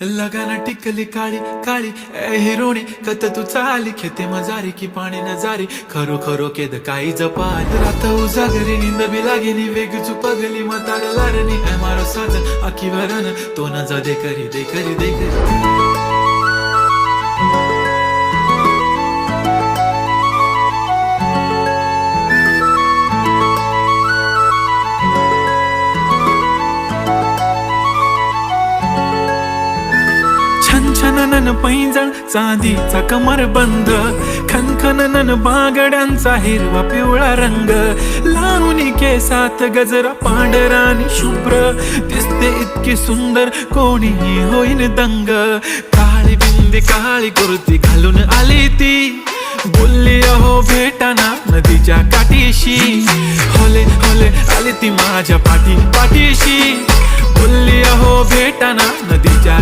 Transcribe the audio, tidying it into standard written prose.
लगाना टिकली काळी काळी ए हिरोणी कत तू चाली खेते मजारी की पाणी नजारी खरो खरो केद काही जपाल रात उजागरी निंद बी लागेनी वेग चुपगली मतार लारणी ए मारो साजन आखी वरन तो न जा दे करी दे करी दे करी छनछनन पैंजण चांदीचा कमर बंद खनखनन बागड्यांचा हिरवा पिवळा रंग लावणी केसात गजरा पांढरा आणि शुभ्र दिसते इतकी सुंदर कोणीही होईन दंग काळी बिंदी काळी कुर्ती घालून आली ती बोलली अहो भेटाना नदीच्या काठीशी होले होले आली ती माझ्या पाठीशी बोलली अहो भेटाना नदीच्या